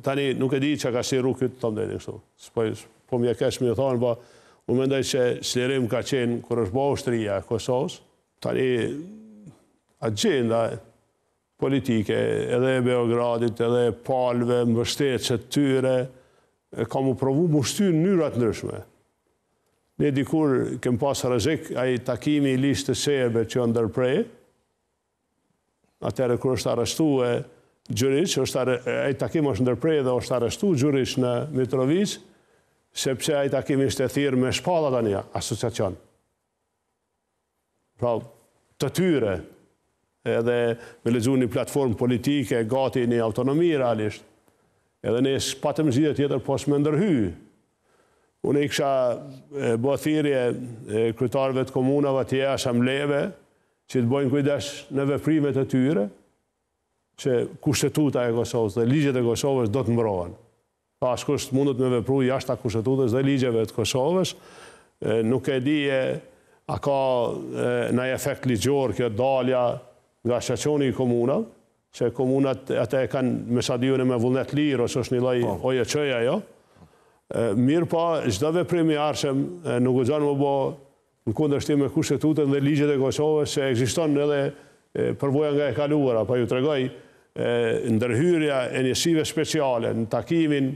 Tani nuk e di që ka shiru këtë të mdejnë kështu. Po mje kesh me thonë, po u mendoj që çlirim ka qenë kur është bëu ushtria e Kosovës. Tani agenda politike edhe e Beogradit, edhe e palëve, mbështetësit tyre, ka mu provu mu shty në mënyrat ndryshme. Ne dikur kem pas rrezik ai takimi i listës serbe që ndërprej, atëherë kur është arrestuar Gjuriç, ai takim është ndërprej dhe është arrestuar Gjuriç në Mitrovic, sepse ai takim ishte thirrë me shpalla tani asociacion. Pra, të tyre, edhe me lexuar një platformë politike, gati një autonomi realisht, edhe ne patëm zgjidhje tjetër pos me ndërhy. Unë i kisha bë thirrje kryetarëve të komunave atje asambleve që të bojnë kujdes në veprimet e tyre, që kushtetuta e Kosovës dhe ligjet e Kosovës do të mbrohen. Pa askush mundet me vepru jashta kushtetutës dhe ligjeve të Kosovës, nuk e di a ka në efekt ligjor kjo dalja nga shqaqoni i komunave, që komunat atë kanë me sadijune me vullnet lirë, ose është një lloj oje qëja, jo. Mirë pa, çdo veprim i arshëm nuk guxon më bë në kundërshtim me kushtetutën dhe ligjet e Kosovës, që ekziston edhe përvoja nga e kaluara, pa ju tregoj ndërhyrja e njësive speciale në takimin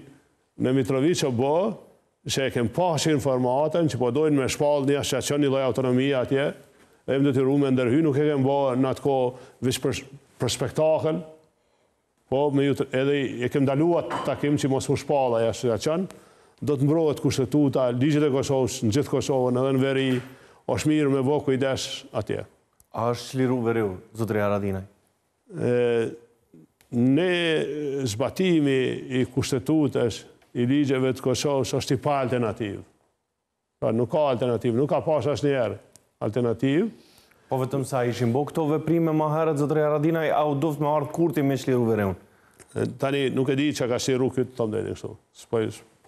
në Mitrovic o bë, se e kem pasur informatën që po dojnë me shpall një asociacion një lloj autonomie atje, dhe më detyru me ndërhy, nuk e kem bë në atë kohë veç për spektakël, po edhe e kem ndaluar takim që mos u shpall ai asociacion, do të mbrohet kushtetuta, ligjet e Kosovës në gjithë Kosovën edhe në veri, është mirë me vë kujdes atje. A është çliru veriu, zotëri Haradinaj? Ne zbatimi i kushtetutës, i ligjeve të Kosovës është i pa alternativë. Pra nuk ka alternativë, nuk ka pas asnjëherë alternativë. Po vetëm sa ishin bë këto veprime më herët, zotëri Haradinaj, a u duft me ardhë kurti me çliru veriun? Tani nuk e di që ka shiru këtë të mdejnë kështu.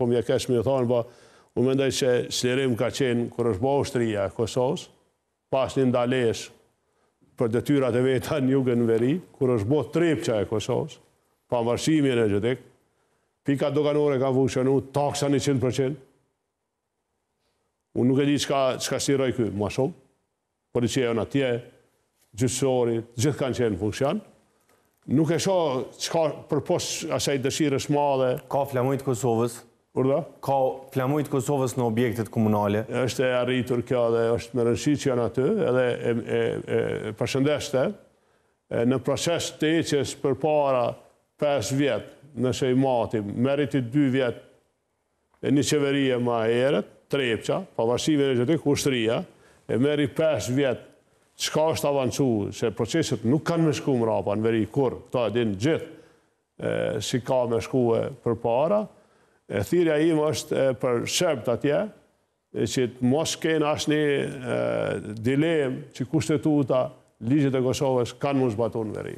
Po mje kesh me thonë, po u mendoj që çlirim ka qenë kur është bëu ushtria e Kosovës, pas një ndalesh për detyrat e veta në jugën veri, kur është bëu trepça e Kosovës, pa marrësimin e GDK, pika doganore ka funksionu, taksa 100%. Unë nuk e di çka shiroj ky, më shumë. Policia janë atje, gjyqësori, gjithë kanë qenë në funksion. Nuk e shoh çka përpos asaj dëshirës madhe. Ka flamujt Kosovës? Urda? Ka flamujt Kosovës në objektet komunale? Është e arritur kjo dhe është me rëndësi që janë aty, edhe e përshëndeste në proces të heqjes përpara 5 vjet, nëse i matim, meriti 2 vjet e një qeverie më herët, trepça, pavarësive në gjithë ushtria, e meri 5 vjet, çka është avancu, se proceset nuk kanë me shku mrapa në veri kur, këta e din gjithë si ka me shku përpara. Thirrja ime është për shërbt atje, që të mos kenë asnjë dilemë që kushtetuta, ligjet e Kosovës kanë mos zbatuar në veri.